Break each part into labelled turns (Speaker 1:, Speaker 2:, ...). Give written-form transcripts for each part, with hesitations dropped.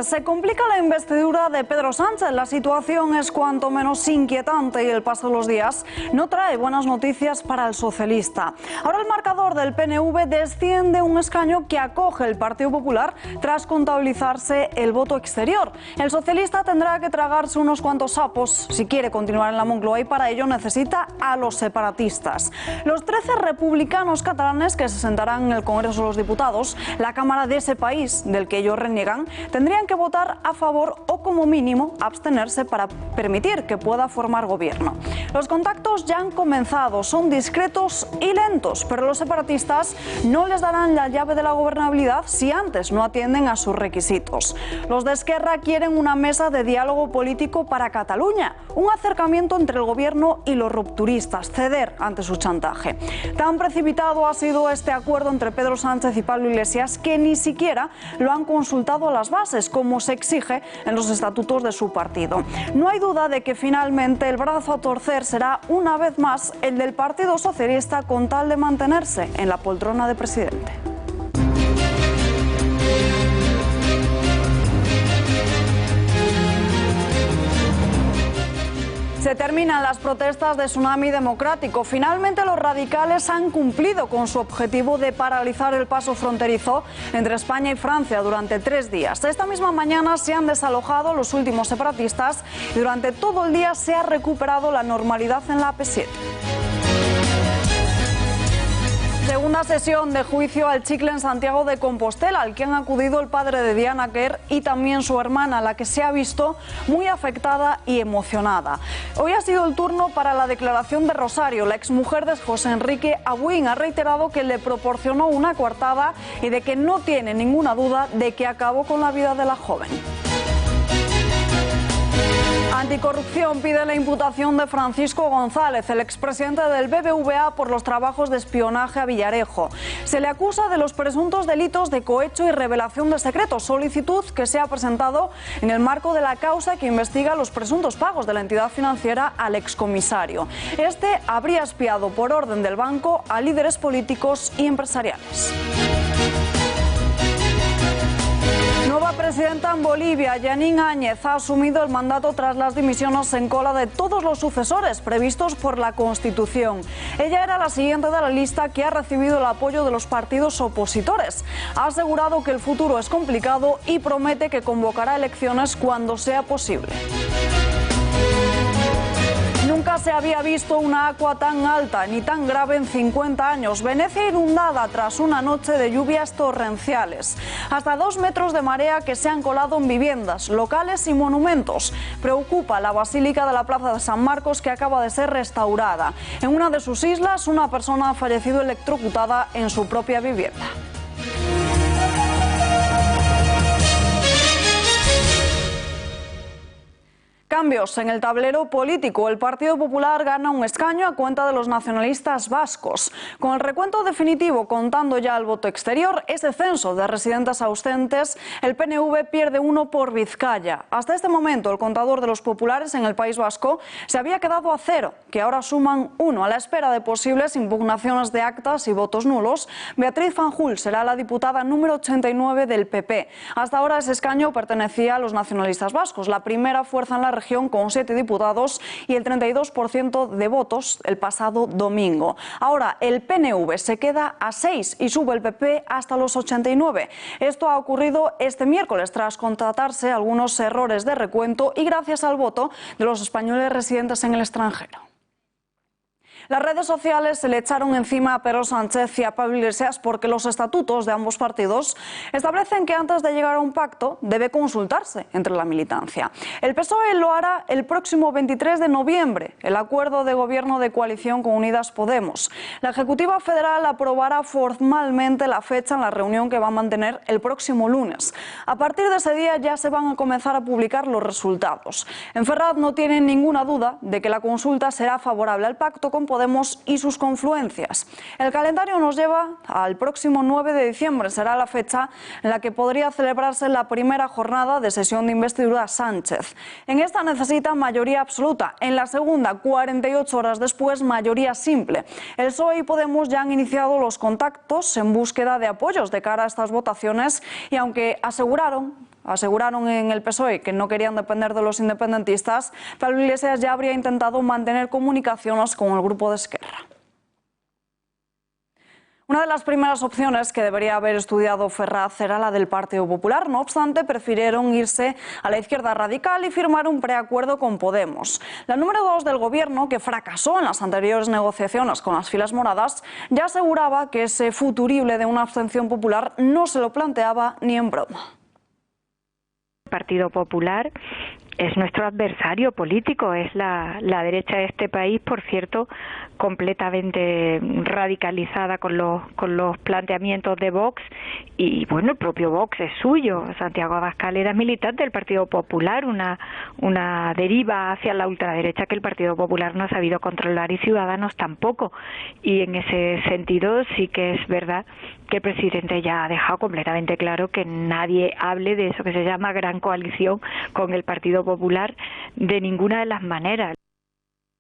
Speaker 1: Se complica la investidura de Pedro Sánchez. La situación es cuanto menos inquietante y el paso de los días no trae buenas noticias para el socialista. Ahora el marcador del PNV desciende un escaño que acoge el Partido Popular tras contabilizarse el voto exterior. El socialista tendrá que tragarse unos cuantos sapos si quiere continuar en la Moncloa y para ello necesita a los separatistas. Los 13 republicanos catalanes que se sentarán en el Congreso de los Diputados, la Cámara de ese país del que ellos reniegan, tendrían que votar a favor o como mínimo abstenerse para permitir que pueda formar gobierno. Los contactos ya han comenzado, son discretos y lentos, pero los separatistas no les darán la llave de la gobernabilidad si antes no atienden a sus requisitos. Los de Esquerra quieren una mesa de diálogo político para Cataluña, un acercamiento entre el gobierno y los rupturistas, ceder ante su chantaje. Tan precipitado ha sido este acuerdo entre Pedro Sánchez y Pablo Iglesias que ni siquiera lo han consultado a las bases, como se exige en los estatutos de su partido. No hay duda de que finalmente el brazo a torcer será una vez más el del Partido Socialista con tal de mantenerse en la poltrona de presidente. Se terminan las protestas de Tsunami Democrático. Finalmente los radicales han cumplido con su objetivo de paralizar el paso fronterizo entre España y Francia durante 3 días. Esta misma mañana se han desalojado los últimos separatistas y durante todo el día se ha recuperado la normalidad en la AP7. Segunda sesión de juicio al chicle en Santiago de Compostela, al que han acudido el padre de Diana Quer y también su hermana, la que se ha visto muy afectada y emocionada. Hoy ha sido el turno para la declaración de Rosario. La exmujer de José Enrique Abuin ha reiterado que le proporcionó una coartada y de que no tiene ninguna duda de que acabó con la vida de la joven. Anticorrupción pide la imputación de Francisco González, el expresidente del BBVA, por los trabajos de espionaje a Villarejo. Se le acusa de los presuntos delitos de cohecho y revelación de secretos, solicitud que se ha presentado en el marco de la causa que investiga los presuntos pagos de la entidad financiera al excomisario. Este habría espiado por orden del banco a líderes políticos y empresariales. Nueva presidenta en Bolivia, Janine Áñez, ha asumido el mandato tras las dimisiones en cola de todos los sucesores previstos por la Constitución. Ella era la siguiente de la lista que ha recibido el apoyo de los partidos opositores. Ha asegurado que el futuro es complicado y promete que convocará elecciones cuando sea posible. Nunca se había visto una agua tan alta ni tan grave en 50 años. Venecia inundada tras una noche de lluvias torrenciales. Hasta 2 metros de marea que se han colado en viviendas, locales y monumentos. Preocupa la Basílica de la Plaza de San Marcos, que acaba de ser restaurada. En una de sus islas, una persona ha fallecido electrocutada en su propia vivienda. Cambios en el tablero político. El Partido Popular gana un escaño a cuenta de los nacionalistas vascos. Con el recuento definitivo contando ya el voto exterior, ese censo de residentes ausentes, el PNV pierde 1 por Vizcaya. Hasta este momento el contador de los populares en el País Vasco se había quedado a 0, que ahora suman 1. A la espera de posibles impugnaciones de actas y votos nulos, Beatriz Fanjul será la diputada número 89 del PP. Hasta ahora ese escaño pertenecía a los nacionalistas vascos, la primera fuerza en la región con 7 diputados y el 32% de votos el pasado domingo. Ahora el PNV se queda a 6 y sube el PP hasta los 89. Esto ha ocurrido este miércoles tras constatarse algunos errores de recuento y gracias al voto de los españoles residentes en el extranjero. Las redes sociales se le echaron encima a Pedro Sánchez y a Pablo Iglesias porque los estatutos de ambos partidos establecen que antes de llegar a un pacto debe consultarse entre la militancia. El PSOE lo hará el próximo 23 de noviembre, el acuerdo de gobierno de coalición con Unidas Podemos. La Ejecutiva Federal aprobará formalmente la fecha en la reunión que va a mantener el próximo lunes. A partir de ese día ya se van a comenzar a publicar los resultados. En Ferraz no tienen ninguna duda de que la consulta será favorable al pacto con Podemos y sus confluencias. El calendario nos lleva al próximo 9 de diciembre. Será la fecha en la que podría celebrarse la primera jornada de sesión de investidura Sánchez. En esta necesita mayoría absoluta. En la segunda, 48 horas después, mayoría simple. El PSOE y Podemos ya han iniciado los contactos en búsqueda de apoyos de cara a estas votaciones y aunque aseguraron en el PSOE que no querían depender de los independentistas, Pablo Iglesias ya habría intentado mantener comunicaciones con el grupo de Esquerra. Una de las primeras opciones que debería haber estudiado Ferraz era la del Partido Popular. No obstante, prefirieron irse a la izquierda radical y firmar un preacuerdo con Podemos. La número 2 del Gobierno, que fracasó en las anteriores negociaciones con las filas moradas, ya aseguraba que ese futurible de una abstención popular no se lo planteaba ni en broma.
Speaker 2: El Partido Popular es nuestro adversario político, es la derecha de este país, por cierto, completamente radicalizada con los planteamientos de Vox y bueno, el propio Vox es suyo. Santiago Abascal era militante del Partido Popular, una deriva hacia la ultraderecha que el Partido Popular no ha sabido controlar y Ciudadanos tampoco. Y en ese sentido sí que es verdad que el presidente ya ha dejado completamente claro que nadie hable de eso que se llama gran coalición con el Partido Popular de ninguna de las maneras.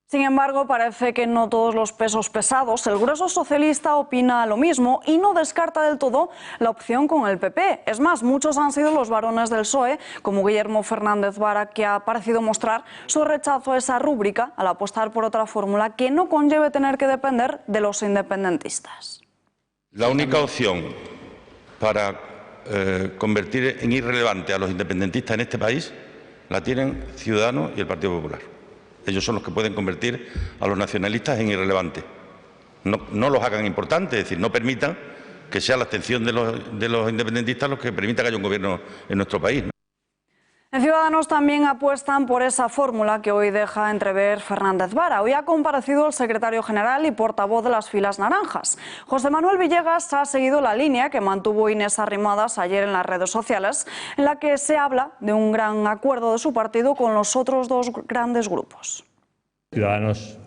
Speaker 1: Sin embargo, parece que no todos los pesos pesados. El grueso socialista opina lo mismo y no descarta del todo la opción con el PP. Es más, muchos han sido los varones del PSOE, como Guillermo Fernández Vara, que ha parecido mostrar su rechazo a esa rúbrica al apostar por otra fórmula que no conlleve tener que depender de los independentistas.
Speaker 3: La única opción para convertir en irrelevante a los independentistas en este país la tienen Ciudadanos y el Partido Popular. Ellos son los que pueden convertir a los nacionalistas en irrelevantes. No los hagan importantes, es decir, no permitan que sea la abstención de los independentistas los que permita que haya un gobierno en nuestro país.
Speaker 1: En Ciudadanos también apuestan por esa fórmula que hoy deja entrever Fernández Vara. Hoy ha comparecido el secretario general y portavoz de las filas naranjas. José Manuel Villegas ha seguido la línea que mantuvo Inés Arrimadas ayer en las redes sociales, en la que se habla de un gran acuerdo de su partido con los otros dos grandes grupos.
Speaker 4: Ciudadanos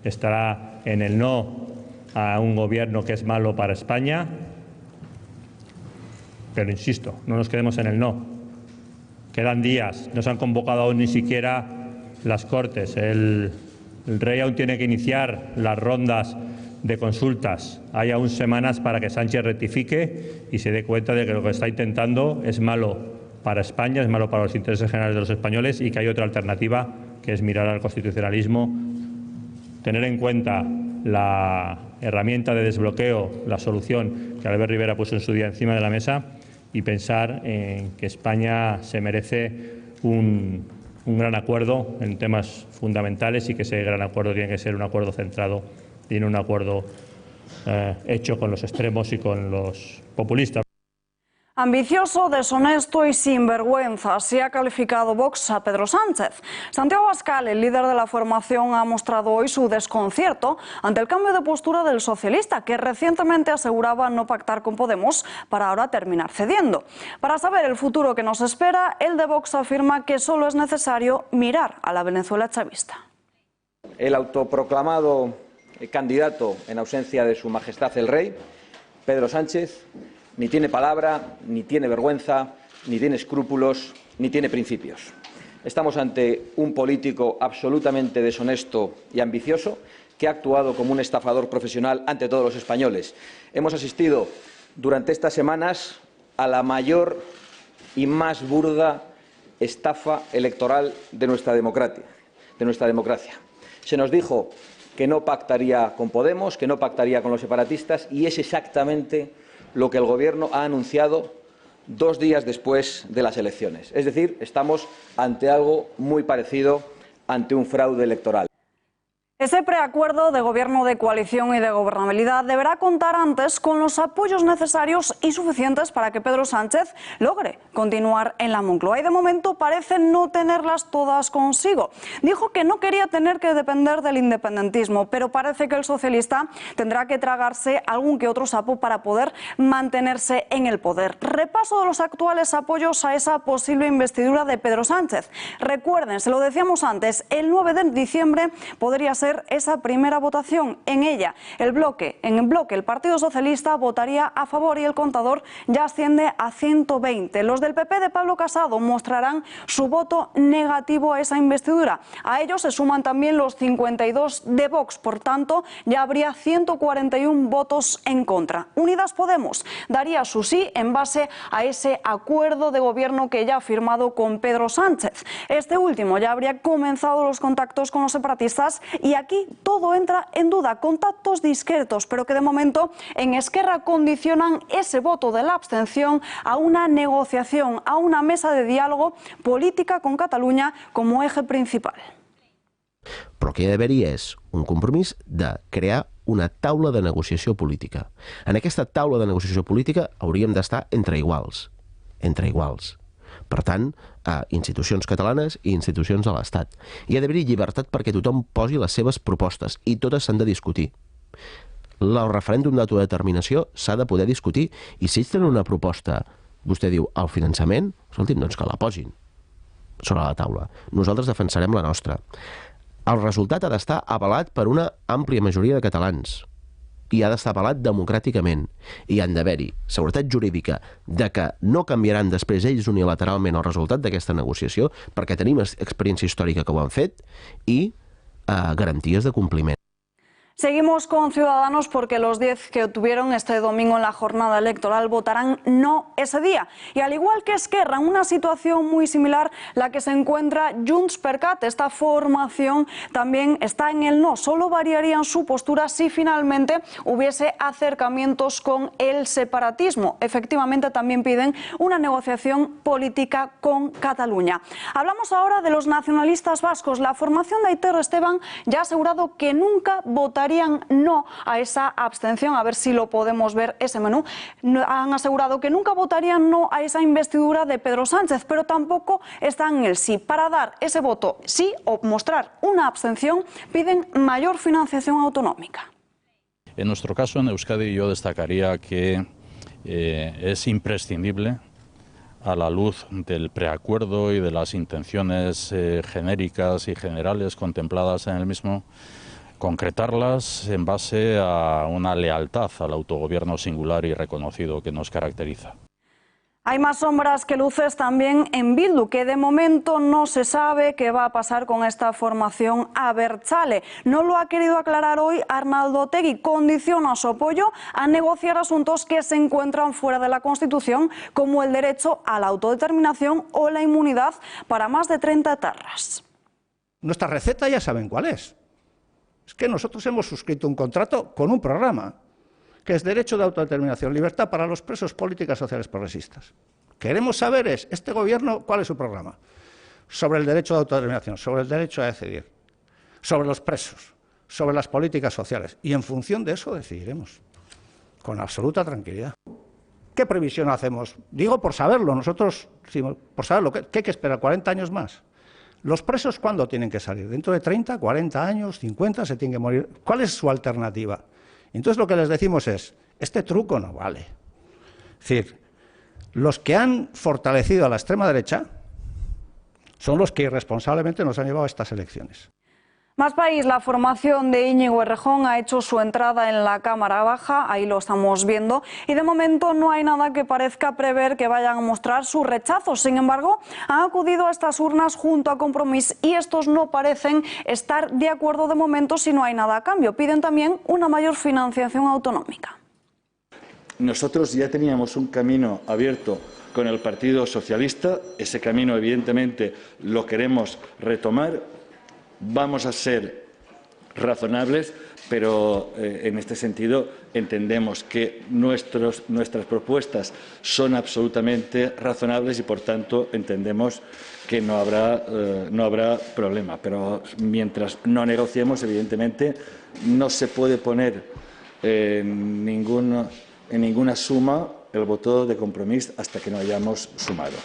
Speaker 4: estará en el no a un gobierno que es malo para España, pero insisto, no nos quedemos en el no. Quedan días, no se han convocado aún ni siquiera las Cortes. El rey aún tiene que iniciar las rondas de consultas. Hay aún semanas para que Sánchez rectifique y se dé cuenta de que lo que está intentando es malo para España, es malo para los intereses generales de los españoles y que hay otra alternativa, que es mirar al constitucionalismo, tener en cuenta la herramienta de desbloqueo, la solución que Albert Rivera puso en su día encima de la mesa, y pensar en que España se merece un gran acuerdo en temas fundamentales y que ese gran acuerdo tiene que ser un acuerdo centrado y no un acuerdo hecho con los extremos y con los populistas.
Speaker 1: Ambicioso, deshonesto y sinvergüenza, así ha calificado Vox a Pedro Sánchez. Santiago Abascal, el líder de la formación, ha mostrado hoy su desconcierto ante el cambio de postura del socialista, que recientemente aseguraba no pactar con Podemos para ahora terminar cediendo. Para saber el futuro que nos espera, el de Vox afirma que solo es necesario mirar a la Venezuela chavista.
Speaker 5: El autoproclamado candidato en ausencia de su majestad el rey, Pedro Sánchez, ni tiene palabra, ni tiene vergüenza, ni tiene escrúpulos, ni tiene principios. Estamos ante un político absolutamente deshonesto y ambicioso que ha actuado como un estafador profesional ante todos los españoles. Hemos asistido durante estas semanas a la mayor y más burda estafa electoral de nuestra democracia. Se nos dijo que no pactaría con Podemos, que no pactaría con los separatistas, y es exactamente lo que el Gobierno ha anunciado 2 días después de las elecciones. Es decir, estamos ante algo muy parecido, ante un fraude electoral.
Speaker 1: Ese preacuerdo de gobierno de coalición y de gobernabilidad deberá contar antes con los apoyos necesarios y suficientes para que Pedro Sánchez logre continuar en la Moncloa. Y de momento parece no tenerlas todas consigo. Dijo que no quería tener que depender del independentismo, pero parece que el socialista tendrá que tragarse algún que otro sapo para poder mantenerse en el poder. Repaso de los actuales apoyos a esa posible investidura de Pedro Sánchez. Recuerden, se lo decíamos antes, el 9 de diciembre podría ser ver esa primera votación. En ella, en bloque, el Partido Socialista votaría a favor y el contador ya asciende a 120. Los del PP de Pablo Casado mostrarán su voto negativo a esa investidura. A ellos se suman también los 52 de Vox, por tanto, ya habría 141 votos en contra. Unidas Podemos daría su sí en base a ese acuerdo de gobierno que ya ha firmado con Pedro Sánchez. Este último ya habría comenzado los contactos con los separatistas y aquí todo entra en duda. Contactos discretos, pero que de momento en Esquerra condicionan ese voto de la abstención a una negociación, a una mesa de diálogo política con Catalunya como eje principal.
Speaker 6: Però el que hi ha d'haver-hi és un compromís de crear una taula de negociació política. En aquesta taula de negociació política hauríem d'estar entre iguals. Entre iguals. Per tant, institucions catalanes i institucions de l'Estat. Hi ha d'haver-hi llibertat perquè tothom posi les seves propostes i totes s'han de discutir. El referèndum d'autodeterminació s'ha de poder discutir i si ells tenen una proposta, vostè diu, el finançament, escolti'm, doncs que la posin sobre la taula. Nosaltres defensarem la nostra. El resultat ha d'estar avalat per una àmplia majoria de catalans i ha d'estar avalat democràticament. I han d'haver-hi seguretat jurídica de que no canviaran després ells unilateralment el resultat d'aquesta negociació perquè tenim experiència històrica que ho han fet i garanties de compliment.
Speaker 1: Seguimos con Ciudadanos porque los 10 que obtuvieron este domingo en la jornada electoral votarán no ese día. Y al igual que Esquerra, en una situación muy similar la que se encuentra Junts per Cat. Esta formación también está en el no. Solo variarían su postura si finalmente hubiese acercamientos con el separatismo. Efectivamente también piden una negociación política con Cataluña. Hablamos ahora de los nacionalistas vascos. La formación de Aitor Esteban ya ha asegurado que nunca votaría no a esa abstención, a ver si lo podemos ver ese menú. Han asegurado que nunca votarían no a esa investidura de Pedro Sánchez, pero tampoco están en el sí. Para dar ese voto sí o mostrar una abstención, piden mayor financiación autonómica.
Speaker 7: En nuestro caso, en Euskadi, yo destacaría que es imprescindible, a la luz del preacuerdo y de las intenciones genéricas y generales contempladas en el mismo, concretarlas en base a una lealtad al autogobierno singular y reconocido que nos caracteriza.
Speaker 1: Hay más sombras que luces también en Bildu, que de momento no se sabe qué va a pasar con esta formación abertzale. No lo ha querido aclarar hoy Arnaldo Otegi. Condiciona su apoyo a negociar asuntos que se encuentran fuera de la Constitución, como el derecho a la autodeterminación o la inmunidad para más de 30 etarras.
Speaker 8: Nuestra receta ya saben cuál es. Es que nosotros hemos suscrito un contrato con un programa, que es derecho de autodeterminación, libertad para los presos políticos, sociales, progresistas. Queremos saber este gobierno, ¿cuál es su programa? Sobre el derecho de autodeterminación, sobre el derecho a decidir, sobre los presos, sobre las políticas sociales. Y en función de eso decidiremos, con absoluta tranquilidad. ¿Qué previsión hacemos? Digo por saberlo, nosotros, por saberlo, ¿qué hay que esperar? ¿40 años más? ¿Los presos cuándo tienen que salir? ¿Dentro de 30, 40 años, 50 se tienen que morir? ¿Cuál es su alternativa? Entonces lo que les decimos es, este truco no vale. Es decir, los que han fortalecido a la extrema derecha son los que irresponsablemente nos han llevado a estas elecciones.
Speaker 1: Más País, la formación de Íñigo Errejón ha hecho su entrada en la Cámara Baja, ahí lo estamos viendo, y de momento no hay nada que parezca prever que vayan a mostrar su rechazo. Sin embargo, han acudido a estas urnas junto a Compromís y estos no parecen estar de acuerdo de momento si no hay nada a cambio. Piden también una mayor financiación autonómica.
Speaker 9: Nosotros ya teníamos un camino abierto con el Partido Socialista, ese camino evidentemente lo queremos retomar. Vamos a ser razonables, pero en este sentido entendemos que nuestras propuestas son absolutamente razonables y, por tanto, entendemos que no habrá problema. Pero mientras no negociemos, evidentemente, no se puede poner en ninguna suma el voto de Compromís hasta que no hayamos sumado.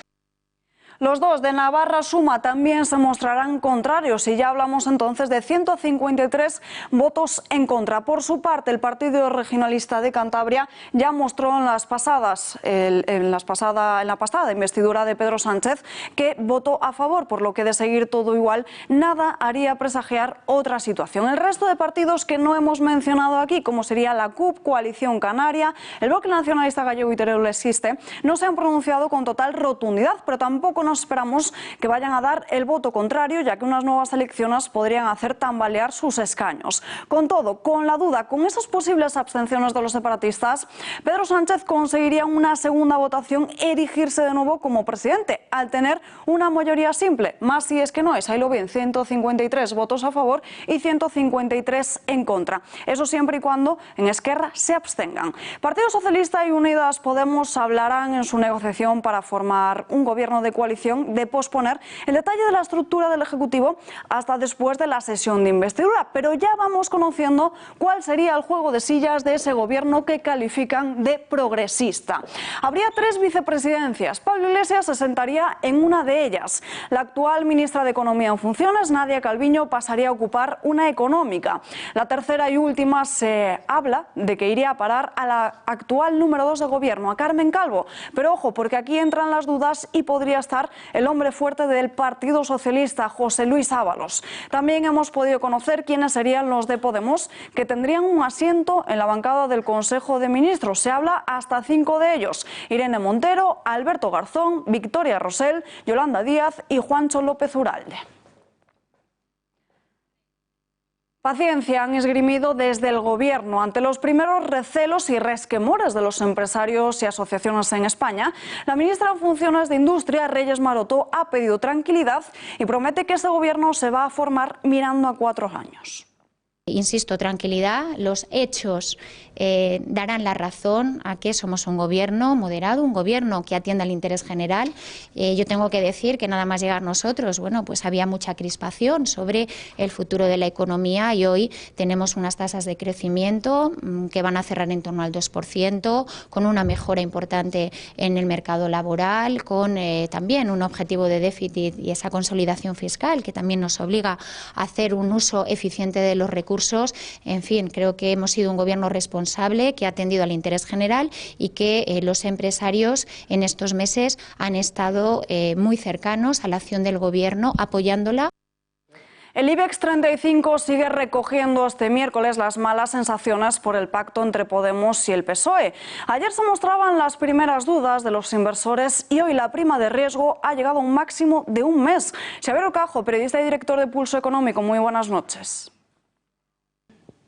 Speaker 1: Los dos de Navarra Suma también se mostrarán contrarios y ya hablamos entonces de 153 votos en contra. Por su parte, el Partido Regionalista de Cantabria ya mostró en la pasada investidura de Pedro Sánchez que votó a favor, por lo que de seguir todo igual, nada haría presagiar otra situación. El resto de partidos que no hemos mencionado aquí, como sería la CUP, Coalición Canaria, el Bloque Nacionalista Gallego y Teruel Existe, no se han pronunciado con total rotundidad, pero tampoco nos esperamos que vayan a dar el voto contrario, ya que unas nuevas elecciones podrían hacer tambalear sus escaños. Con todo, con la duda, con esas posibles abstenciones de los separatistas, Pedro Sánchez conseguiría una segunda votación erigirse de nuevo como presidente, al tener una mayoría simple, más si es que no es, ahí lo ven, 153 votos a favor y 153 en contra. Eso siempre y cuando en Esquerra se abstengan. Partido Socialista y Unidas Podemos hablarán en su negociación para formar un gobierno de coalición de posponer el detalle de la estructura del Ejecutivo hasta después de la sesión de investidura, pero ya vamos conociendo cuál sería el juego de sillas de ese gobierno que califican de progresista. Habría 3 vicepresidencias. Pablo Iglesias se sentaría en una de ellas. La actual ministra de Economía en funciones, Nadia Calviño, pasaría a ocupar una económica. La tercera y última se habla de que iría a parar a la actual número 2 de gobierno, a Carmen Calvo. Pero ojo, porque aquí entran las dudas y podría estar el hombre fuerte del Partido Socialista, José Luis Ábalos. También hemos podido conocer quiénes serían los de Podemos, que tendrían un asiento en la bancada del Consejo de Ministros. Se habla hasta 5 de ellos: Irene Montero, Alberto Garzón, Victoria Rosell, Yolanda Díaz y Juancho López Uralde. Paciencia han esgrimido desde el Gobierno ante los primeros recelos y resquemores de los empresarios y asociaciones en España. La ministra en funciones de Industria, Reyes Maroto, ha pedido tranquilidad y promete que este Gobierno se va a formar mirando a 4 años.
Speaker 10: Insisto, tranquilidad, los hechos darán la razón a que somos un gobierno moderado, un gobierno que atiende al interés general. Yo tengo que decir que nada más llegar nosotros, bueno, pues había mucha crispación sobre el futuro de la economía y hoy tenemos unas tasas de crecimiento que van a cerrar en torno al 2%, con una mejora importante en el mercado laboral, con también un objetivo de déficit y esa consolidación fiscal que también nos obliga a hacer un uso eficiente de los recursos. En fin, creo que hemos sido un gobierno responsable que ha atendido al interés general y que los empresarios en estos meses han estado muy cercanos a la acción del gobierno, apoyándola.
Speaker 1: El IBEX 35 sigue recogiendo este miércoles las malas sensaciones por el pacto entre Podemos y el PSOE. Ayer se mostraban las primeras dudas de los inversores y hoy la prima de riesgo ha llegado a un máximo de un mes. Xavier Ocajo, periodista y director de Pulso Económico, muy buenas noches.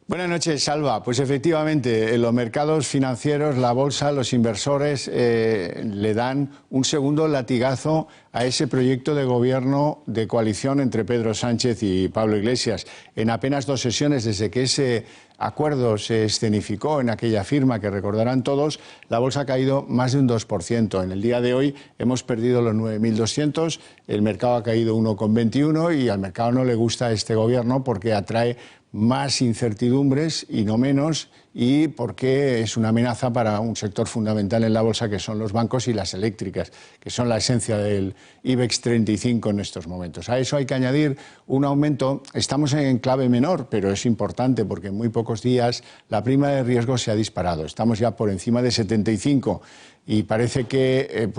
Speaker 11: Buenas noches, Salva. Pues efectivamente, en los mercados financieros, la bolsa, los inversores le dan un segundo latigazo a ese proyecto de gobierno de coalición entre Pedro Sánchez y Pablo Iglesias. En apenas 2 sesiones, desde que ese acuerdo se escenificó en aquella firma que recordarán todos, la bolsa ha caído más de un 2%. En el día de hoy hemos perdido los 9.200, el mercado ha caído 1,21 y al mercado no le gusta este gobierno porque atrae más incertidumbres y no menos, y porque es una amenaza para un sector fundamental en la bolsa que son los bancos y las eléctricas, que son la esencia del IBEX 35 en estos momentos. A eso hay que añadir un aumento. Estamos en clave menor, pero es importante porque en muy pocos días la prima de riesgo se ha disparado. Estamos ya por encima de 75 y parece que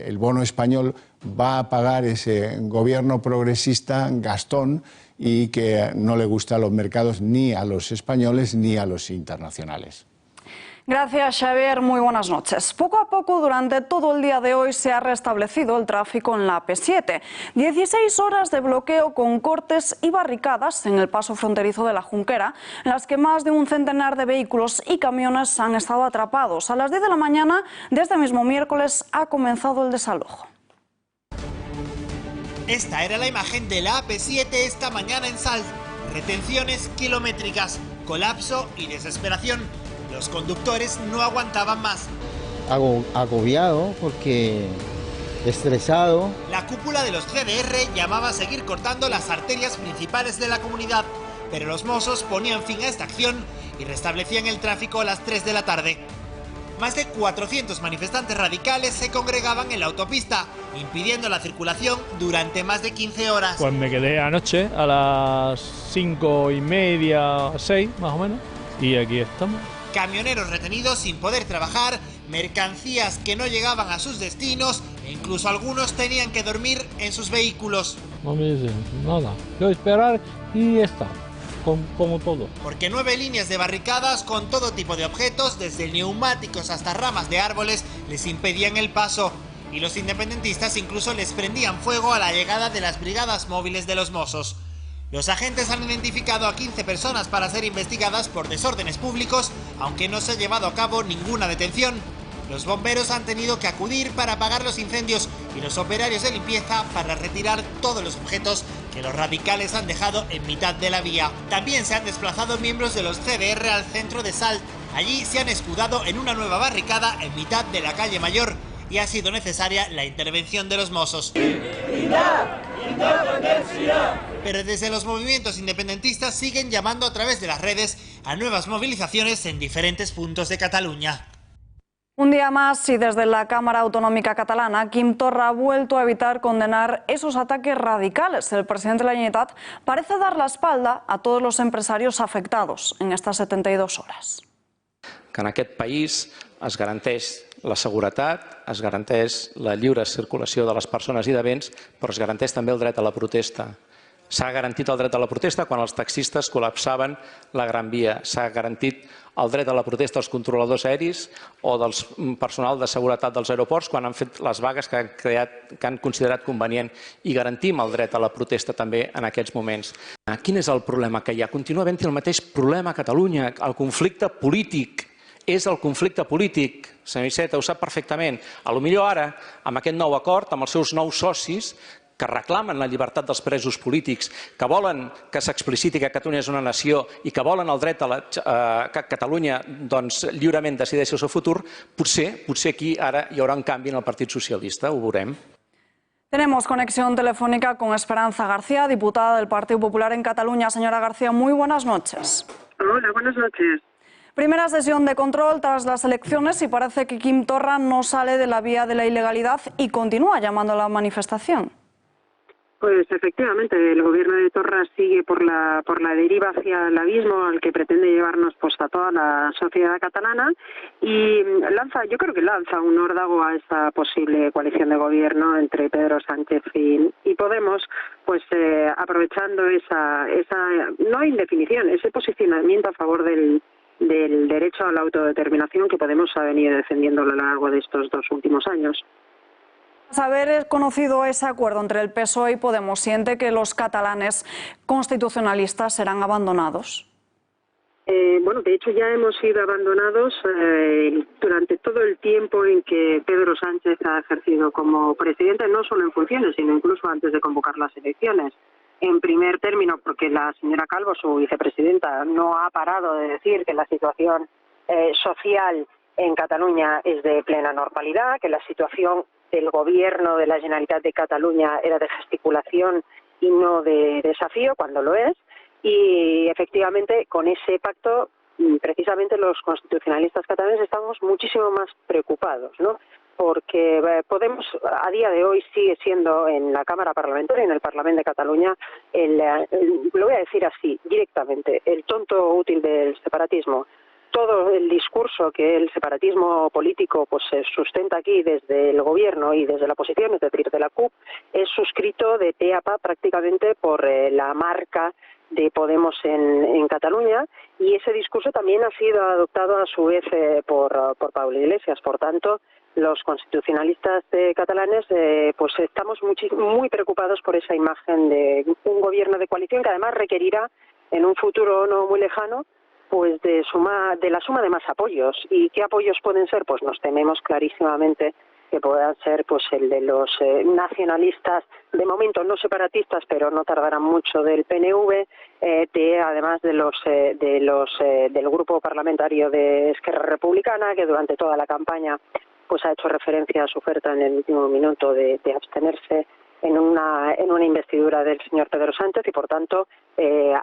Speaker 11: el bono español va a pagar ese gobierno progresista gastón y que no le gusta a los mercados ni a los españoles ni a los internacionales.
Speaker 1: Gracias, Xavier. Muy buenas noches. Poco a poco, durante todo el día de hoy, se ha restablecido el tráfico en la AP7. 16 horas de bloqueo con cortes y barricadas en el paso fronterizo de la Junquera, en las que más de un centenar de vehículos y camiones han estado atrapados. A las 10 de la mañana de este mismo miércoles ha comenzado el desalojo.
Speaker 12: Esta era la imagen de la AP7 esta mañana en Salt. Retenciones kilométricas, colapso y desesperación. Los conductores no aguantaban más.
Speaker 13: Agobiado porque estresado.
Speaker 12: La cúpula de los GDR llamaba a seguir cortando las arterias principales de la comunidad, pero los mozos ponían fin a esta acción y restablecían el tráfico a las 3 de la tarde. más de 400 manifestantes radicales se congregaban en la autopista, impidiendo la circulación durante más de 15 horas.
Speaker 14: Pues me quedé anoche a las 5:30, 6 más o menos, y aquí estamos.
Speaker 12: Camioneros retenidos sin poder trabajar, mercancías que no llegaban a sus destinos e incluso algunos tenían que dormir en sus vehículos.
Speaker 14: No me dicen nada, yo esperar y estar, como todo.
Speaker 12: Porque 9 líneas de barricadas con todo tipo de objetos, desde neumáticos hasta ramas de árboles, les impedían el paso. Y los independentistas incluso les prendían fuego a la llegada de las brigadas móviles de los Mossos. Los agentes han identificado a 15 personas para ser investigadas por desórdenes públicos, aunque no se ha llevado a cabo ninguna detención. Los bomberos han tenido que acudir para apagar los incendios y los operarios de limpieza para retirar todos los objetos que los radicales han dejado en mitad de la vía. También se han desplazado miembros de los CDR al centro de Salt. Allí se han escudado en una nueva barricada en mitad de la calle Mayor y ha sido necesaria la intervención de los Mossos. Pero desde los movimientos independentistas siguen llamando a través de las redes a nuevas movilizaciones en diferentes puntos de Cataluña.
Speaker 1: Un día más y desde la Cámara Autonómica Catalana, Quim Torra ha vuelto a evitar condenar esos ataques radicales. El presidente de la Generalitat parece dar la espalda a todos los empresarios afectados en estas 72 horas.
Speaker 15: Que en aquest país es garanteix la seguretat, es garanteix la lliure circulació de les persones i de béns, però es garanteix també el dret a la protesta. S'ha garantit el dret a la protesta quan els taxistes col·lapsaven la Gran Via. S'ha garantit el dret a la protesta als controladors aeris o del personal de seguretat dels aeroports quan han fet les vagues que han considerat convenient, i garantim el dret a la protesta també en aquests moments. Quin és el problema que hi ha? Continua havent-hi el mateix problema a Catalunya, el conflicte polític. És el conflicte polític, senyor Iceta, ho sap perfectament. Potser ara, amb aquest nou acord, amb els seus nous socis, que reclamen la llibertat dels presos polítics, que volen que s'expliciti que Catalunya és una nació i que volen el dret a que Catalunya lliurement decideixi el seu futur, potser aquí ara hi haurà un canvi en el Partit Socialista, ho veurem.
Speaker 1: Tenemos conexión telefónica con Esperanza García, diputada del Partido Popular en Cataluña. Señora García, muy buenas noches.
Speaker 16: Hola, buenas noches.
Speaker 1: Primera sesión de control tras las elecciones y parece que Quim Torra no sale de la vía de la ilegalidad y continúa llamando a la manifestación.
Speaker 16: Pues efectivamente, el gobierno de Torra sigue por la deriva hacia el abismo al que pretende llevarnos a toda la sociedad catalana y yo creo que lanza un órdago a esta posible coalición de gobierno entre Pedro Sánchez y Podemos, aprovechando esa no indefinición, ese posicionamiento a favor del derecho a la autodeterminación que Podemos ha venido defendiendo a lo largo de estos 2 últimos años.
Speaker 1: Tras haber conocido ese acuerdo entre el PSOE y Podemos, ¿siente que los catalanes constitucionalistas serán abandonados?
Speaker 16: De hecho ya hemos sido abandonados durante todo el tiempo en que Pedro Sánchez ha ejercido como presidente, no solo en funciones, sino incluso antes de convocar las elecciones. En primer término, porque la señora Calvo, su vicepresidenta, no ha parado de decir que la situación social en Cataluña es de plena normalidad, que la situación del gobierno de la Generalitat de Cataluña era de gesticulación y no de desafío, cuando lo es, y efectivamente con ese pacto precisamente los constitucionalistas catalanes estamos muchísimo más preocupados, ¿no? Porque Podemos a día de hoy sigue siendo en la Cámara Parlamentaria, en el Parlamento de Cataluña, lo voy a decir así directamente, el tonto útil del separatismo. Todo el discurso que el separatismo político se sustenta aquí desde el gobierno y desde la oposición, es decir, de la CUP, es suscrito de pe a pa prácticamente por la marca de Podemos en Cataluña, y ese discurso también ha sido adoptado a su vez por Pablo Iglesias. Por tanto, los constitucionalistas catalanes estamos muy preocupados por esa imagen de un gobierno de coalición que además requerirá en un futuro no muy lejano de la suma de más apoyos. ¿Y qué apoyos pueden ser? Pues nos tememos clarísimamente que puedan ser el de los nacionalistas, de momento no separatistas, pero no tardarán mucho, del PNV, además del grupo parlamentario de Esquerra Republicana, que durante toda la campaña ha hecho referencia a su oferta en el último minuto de abstenerse en una investidura del señor Pedro Sánchez y, por tanto,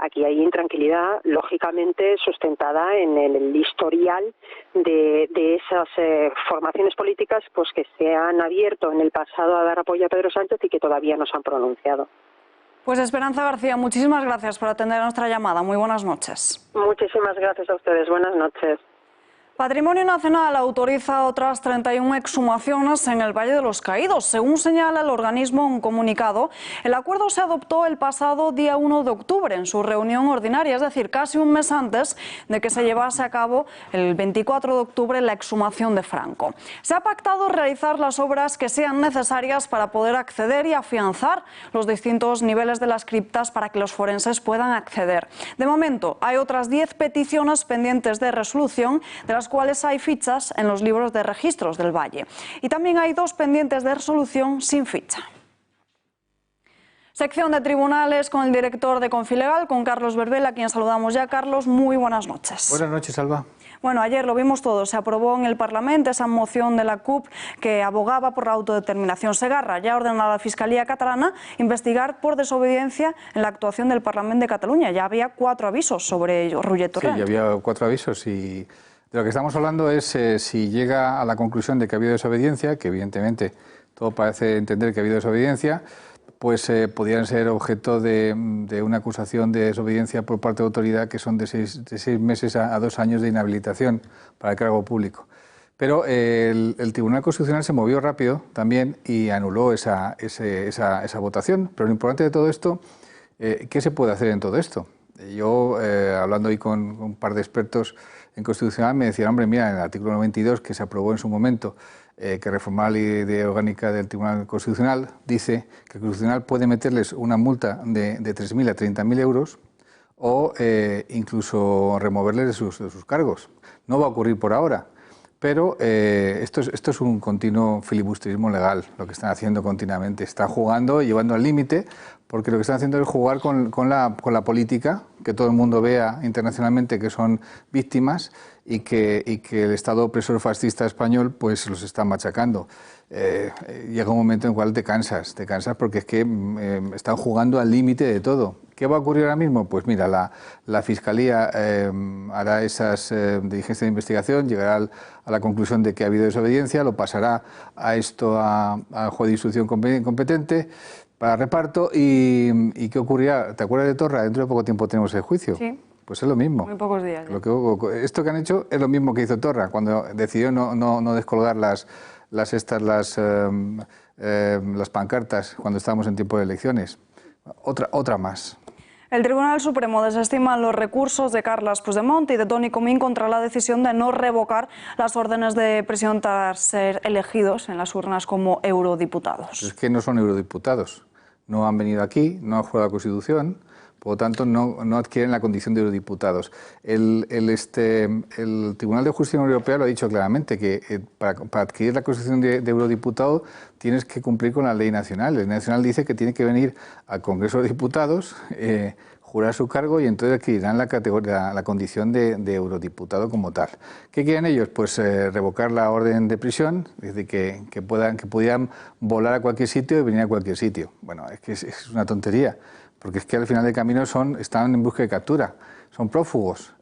Speaker 16: aquí hay intranquilidad, lógicamente sustentada en el historial de esas formaciones políticas pues que se han abierto en el pasado a dar apoyo a Pedro Sánchez y que todavía no se han pronunciado.
Speaker 1: Pues Esperanza García, muchísimas gracias por atender a nuestra llamada. Muy buenas noches.
Speaker 16: Muchísimas gracias a ustedes. Buenas noches.
Speaker 1: Patrimonio Nacional autoriza otras 31 exhumaciones en el Valle de los Caídos. Según señala el organismo en un comunicado, el acuerdo se adoptó el pasado día 1 de octubre en su reunión ordinaria, es decir, casi un mes antes de que se llevase a cabo el 24 de octubre la exhumación de Franco. Se ha pactado realizar las obras que sean necesarias para poder acceder y afianzar los distintos niveles de las criptas para que los forenses puedan acceder. De momento, hay otras 10 peticiones pendientes de resolución, de las cuales hay fichas en los libros de registros del Valle. Y también hay 2 pendientes de resolución sin ficha. Sección de tribunales con el director de Confilegal, con Carlos Verbel, a quien saludamos ya. Carlos, muy buenas noches.
Speaker 17: Buenas noches, Alba.
Speaker 1: Bueno, ayer lo vimos todo, se aprobó en el Parlamento esa moción de la CUP que abogaba por la autodeterminación. Segarra ya ordena a la Fiscalía catalana investigar por desobediencia en la actuación del Parlamento de Cataluña. Ya había 4 avisos sobre ello, Roger Torrent.
Speaker 17: Sí, ya había 4 avisos y de lo que estamos hablando es si llega a la conclusión de que ha habido desobediencia, que evidentemente todo parece entender que ha habido desobediencia, pues podrían ser objeto de una acusación de desobediencia por parte de autoridad que son de 6 meses a 2 años de inhabilitación para el cargo público. Pero el Tribunal Constitucional se movió rápido también y anuló esa votación. Pero lo importante de todo esto, ¿qué se puede hacer en todo esto? Yo, hablando hoy con un par de expertos en Constitucional, me decían, hombre, mira, en el artículo 92 que se aprobó en su momento, que reformaba la ley orgánica del Tribunal Constitucional, dice que el Constitucional puede meterles una multa de 3.000 a 30.000 euros o incluso removerles de sus cargos. No va a ocurrir por ahora, pero esto es un continuo filibusterismo legal, lo que están haciendo continuamente. Están jugando y llevando al límite, porque lo que están haciendo es jugar con la política, que todo el mundo vea internacionalmente que son víctimas y que el Estado opresor fascista español pues los está machacando. Llega un momento en el cual te cansas porque es que están jugando al límite de todo. ¿Qué va a ocurrir ahora mismo? Pues mira, la Fiscalía hará esas diligencias de investigación, llegará a la conclusión de que ha habido desobediencia, lo pasará a esto al juez de instrucción competente para reparto y ¿qué ocurrirá? ¿Te acuerdas de Torra? Dentro de poco tiempo tenemos el juicio.
Speaker 1: Sí.
Speaker 17: Pues es lo mismo.
Speaker 1: Muy pocos días.
Speaker 17: Esto que han hecho es lo mismo que hizo Torra cuando decidió no descolgar las pancartas cuando estábamos en tiempo de elecciones. Otra más.
Speaker 1: El Tribunal Supremo desestima los recursos de Carles Puigdemont y de Toni Comín contra la decisión de no revocar las órdenes de prisión tras ser elegidos en las urnas como eurodiputados.
Speaker 17: Es que no son eurodiputados. No han venido aquí, no han jurado la Constitución, por lo tanto no adquieren la condición de eurodiputados. El Tribunal de Justicia Europea lo ha dicho claramente, que para adquirir la condición de eurodiputado tienes que cumplir con la ley nacional. La ley nacional dice que tiene que venir al Congreso de Diputados, jurar su cargo y entonces adquirirán la condición de eurodiputado como tal. ¿Qué quieren ellos? Pues revocar la orden de prisión, es decir, que pudieran volar a cualquier sitio y venir a cualquier sitio. Bueno, es que es una tontería, porque es que al final del camino están en busca de captura, son prófugos.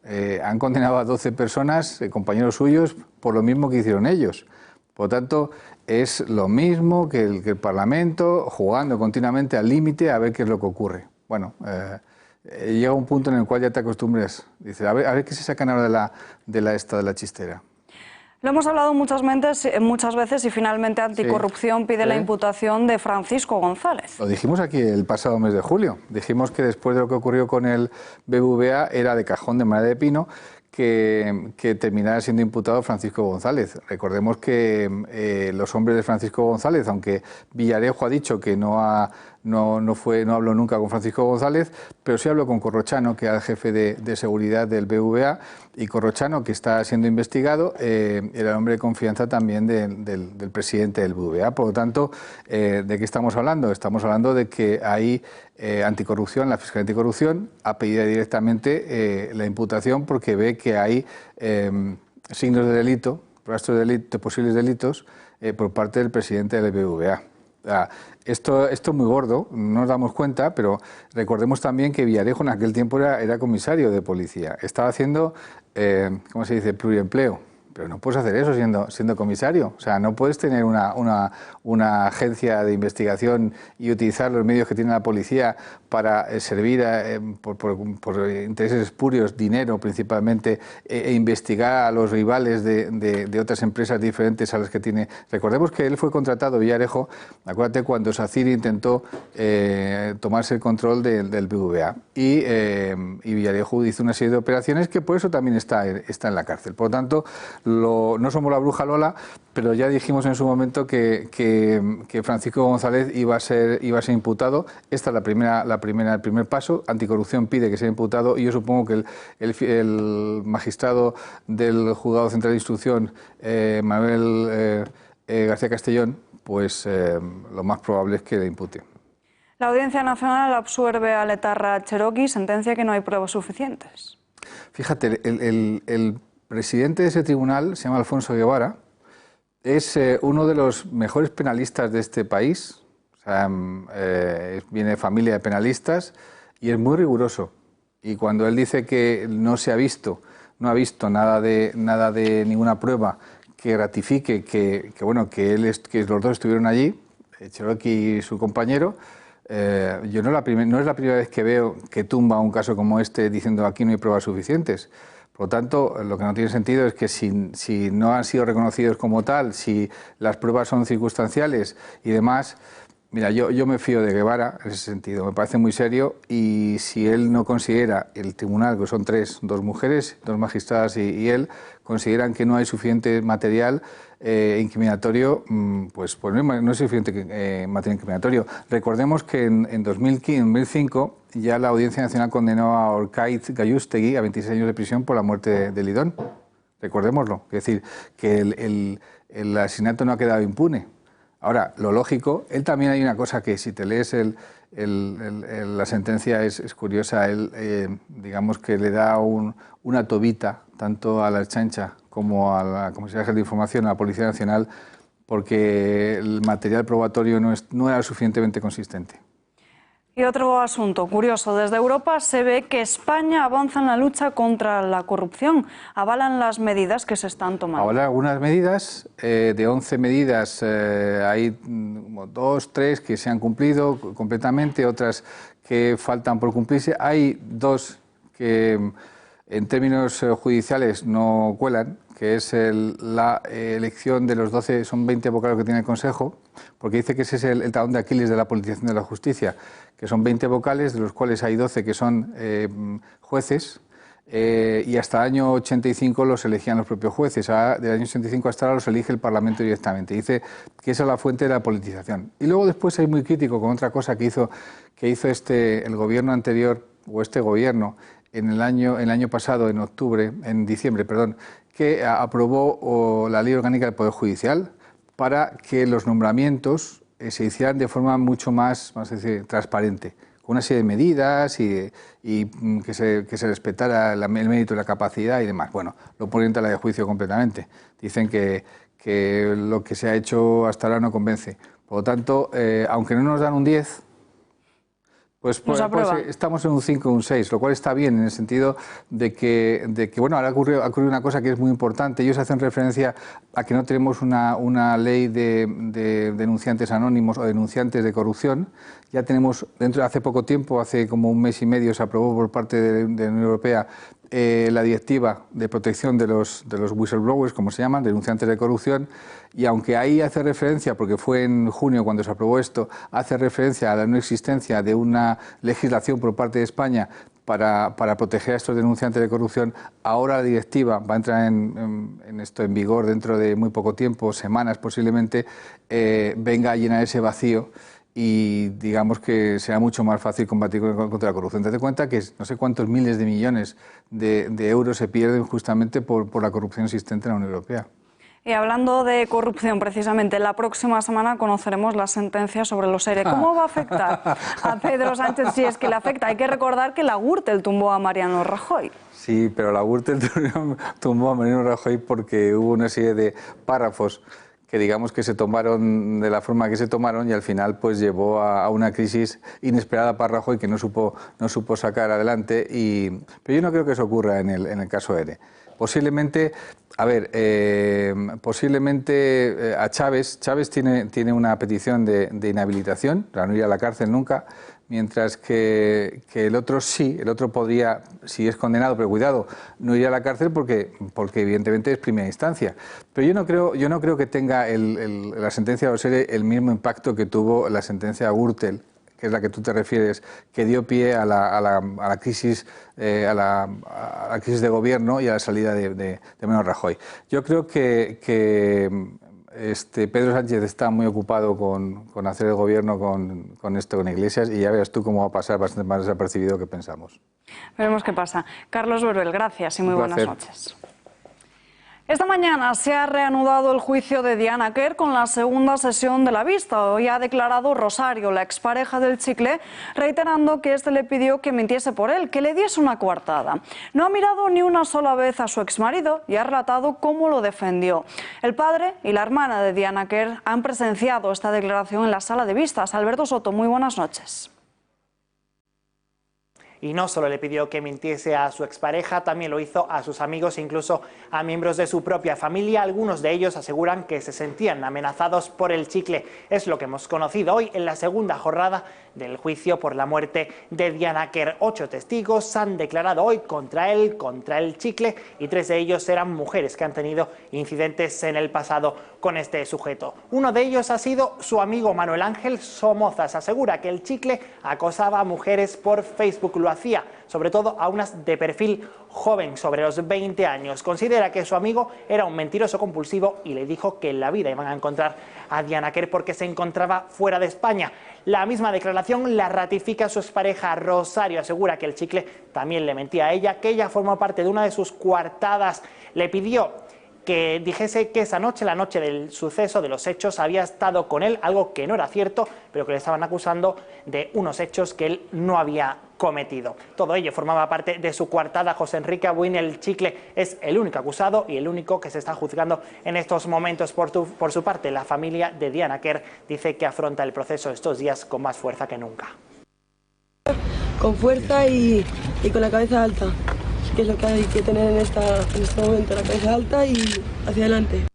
Speaker 17: Han condenado a 12 personas, compañeros suyos, por lo mismo que hicieron ellos. Por lo tanto, es lo mismo que el Parlamento, jugando continuamente al límite a ver qué es lo que ocurre. Bueno, llega un punto en el cual ya te acostumbras. Dices, a ver qué se sacan ahora de la chistera.
Speaker 1: Lo hemos hablado muchas veces y finalmente Anticorrupción pide la imputación de Francisco González.
Speaker 17: Lo dijimos aquí el pasado mes de julio. Dijimos que después de lo que ocurrió con el BBVA era de cajón de madera de pino que terminara siendo imputado Francisco González. Recordemos que los hombres de Francisco González, aunque Villarejo ha dicho que no habló nunca con Francisco González, pero sí habló con Corrochano, que era el jefe de seguridad del BBVA, y Corrochano, que está siendo investigado, era el hombre de confianza también del presidente del BBVA. Por lo tanto, ¿de qué estamos hablando? Estamos hablando de que hay anticorrupción, la Fiscalía Anticorrupción ha pedido directamente la imputación porque ve que hay signos de delito, rastros de posibles delitos por parte del presidente del BBVA. Esto es muy gordo, no nos damos cuenta, pero recordemos también que Villarejo en aquel tiempo era comisario de policía. Estaba haciendo, ¿cómo se dice?, pluriempleo. Pero no puedes hacer eso siendo comisario. O sea, no puedes tener una agencia de investigación y utilizar los medios que tiene la policía para servir por intereses espurios, dinero principalmente, e investigar a los rivales de otras empresas diferentes a las que tiene. Recordemos que él fue contratado, Villarejo, acuérdate, cuando SACIR intentó tomarse el control del BBVA. Y Villarejo hizo una serie de operaciones que por eso también está en la cárcel. Por lo tanto, no somos la bruja Lola, pero ya dijimos en su momento que Francisco González iba a ser imputado. Esta es el primer paso. Anticorrupción pide que sea imputado y yo supongo que el magistrado del Juzgado Central de Instrucción, Manuel García Castellón, pues lo más probable es que le impute.
Speaker 1: La Audiencia Nacional absuelve a l'etarra Cherokee, sentencia que no hay pruebas suficientes.
Speaker 17: Fíjate, el presidente de ese tribunal se llama Alfonso Guevara, es uno de los mejores penalistas de este país, o sea, viene de familia de penalistas y es muy riguroso. Y cuando él dice que no ha visto nada de ninguna prueba que ratifique que los dos estuvieron allí, Cherokee y su compañero, yo no es la primera vez que veo que tumba un caso como este diciendo aquí no hay pruebas suficientes. Por lo tanto, lo que no tiene sentido es que si no han sido reconocidos como tal, si las pruebas son circunstanciales y demás, mira, yo me fío de Guevara en ese sentido, me parece muy serio y si él no considera, el tribunal, que son dos mujeres, dos magistradas y él, consideran que no hay suficiente material incriminatorio, pues no es suficiente material incriminatorio. Recordemos que en 2005 ya la Audiencia Nacional condenó a Orkaiz Gallústegui a 26 años de prisión por la muerte de Lidón. Recordémoslo. Es decir, que el asesinato no ha quedado impune. Ahora, lo lógico, él también hay una cosa que si te lees la sentencia es curiosa. Él, digamos que le da una tobita tanto a la Ertzaintza como a la Comisión General de Información, a la Policía Nacional, porque el material probatorio no era suficientemente consistente.
Speaker 1: Y otro asunto curioso, desde Europa se ve que España avanza en la lucha contra la corrupción. Avalan las medidas que se están tomando.
Speaker 17: Avalan algunas medidas, de 11 medidas hay 2, 3 que se han cumplido completamente, otras que faltan por cumplirse. Hay 2 que en términos judiciales no cuelan, que es la elección de los 12, son 20 vocales que tiene el Consejo, porque dice que ese es el talón de Aquiles de la politización de la justicia, que son 20 vocales, de los cuales hay 12 que son jueces, y hasta el año 85 los elegían los propios jueces. Del año 85 hasta ahora los elige el Parlamento directamente. Dice que esa es la fuente de la politización. Y luego después es muy crítico con otra cosa que hizo el gobierno anterior, o este gobierno, en el año pasado, en diciembre, que aprobó la Ley Orgánica del Poder Judicial para que los nombramientos se hicieran de forma mucho más transparente, con una serie de medidas y que se respetara el mérito y la capacidad y demás. Bueno, lo ponen en tela de juicio completamente. Dicen que lo que se ha hecho hasta ahora no convence. Por lo tanto, aunque no nos dan un 10, pues estamos en un 5 o un 6, lo cual está bien en el sentido de que bueno, ahora ha ocurrido una cosa que es muy importante. Ellos hacen referencia a que no tenemos una ley de denunciantes anónimos o denunciantes de corrupción. Ya tenemos, hace poco tiempo, hace como un mes y medio, se aprobó por parte de la Unión Europea la directiva de protección de los whistleblowers, como se llaman, denunciantes de corrupción, y aunque ahí hace referencia, porque fue en junio cuando se aprobó esto, hace referencia a la no existencia de una legislación por parte de España para proteger a estos denunciantes de corrupción, ahora la directiva va a entrar en vigor dentro de muy poco tiempo, semanas posiblemente, venga a llenar ese vacío y digamos que será mucho más fácil combatir contra la corrupción. Date cuenta que no sé cuántos miles de millones de euros se pierden justamente por la corrupción existente en la Unión Europea.
Speaker 1: Y hablando de corrupción, precisamente, la próxima semana conoceremos la sentencia sobre los ERE. ¿Cómo va a afectar a Pedro Sánchez si es que le afecta? Hay que recordar que la Gürtel tumbó a Mariano Rajoy.
Speaker 17: Sí, pero la Gürtel tumbó a Mariano Rajoy porque hubo una serie de párrafos digamos que se tomaron de la forma que se tomaron y al final pues llevó a una crisis inesperada para Rajoy que no supo sacar adelante. Pero yo no creo que eso ocurra en el caso ERE. Posiblemente, a Chávez tiene una petición de inhabilitación, para no ir a la cárcel nunca, mientras que el otro sí, el otro podría, si es condenado, pero cuidado, no ir a la cárcel porque evidentemente es primera instancia. Pero yo no creo que tenga la sentencia de Osere el mismo impacto que tuvo la sentencia de Gürtel, que es la que tú te refieres, que dio pie a la crisis de gobierno y a la salida de Mariano Rajoy. Yo creo que Pedro Sánchez está muy ocupado con hacer el gobierno con Iglesias, y ya verás tú cómo va a pasar bastante más desapercibido que pensamos.
Speaker 1: Veremos qué pasa. Carlos Beruel, gracias y muy buenas noches. Esta mañana se ha reanudado el juicio de Diana Quer con la segunda sesión de la vista. Hoy ha declarado Rosario, la expareja del Chicle, reiterando que este le pidió que mintiese por él, que le diese una coartada. No ha mirado ni una sola vez a su exmarido y ha relatado cómo lo defendió. El padre y la hermana de Diana Quer han presenciado esta declaración en la sala de vistas. Alberto Soto, muy buenas noches.
Speaker 18: Y no solo le pidió que mintiese a su expareja, también lo hizo a sus amigos e incluso a miembros de su propia familia. Algunos de ellos aseguran que se sentían amenazados por el Chicle. Es lo que hemos conocido hoy en la segunda jornada del juicio por la muerte de Diana Quer. 8 testigos han declarado hoy contra él, contra el Chicle, y 3 de ellos eran mujeres que han tenido incidentes en el pasado con este sujeto. Uno de ellos ha sido su amigo Manuel Ángel Somozas. Asegura que el Chicle acosaba a mujeres por Facebook. Lo hacía sobre todo a unas de perfil joven, sobre los 20 años. Considera que su amigo era un mentiroso compulsivo y le dijo que en la vida iban a encontrar a Diana Quer porque se encontraba fuera de España. La misma declaración la ratifica su expareja Rosario. Asegura que el Chicle también le mentía a ella, que ella formó parte de una de sus coartadas. Le pidió que dijese que esa noche, la noche del suceso, de los hechos, había estado con él, algo que no era cierto, pero que le estaban acusando de unos hechos que él no había cometido. Todo ello formaba parte de su coartada. José Enrique Abuin, el Chicle, es el único acusado y el único que se está juzgando en estos momentos. Por su parte, la familia de Diana Quer dice que afronta el proceso estos días con más fuerza que nunca.
Speaker 19: Con fuerza y con la cabeza alta, que es lo que hay que tener en este momento, la cabeza alta y hacia adelante.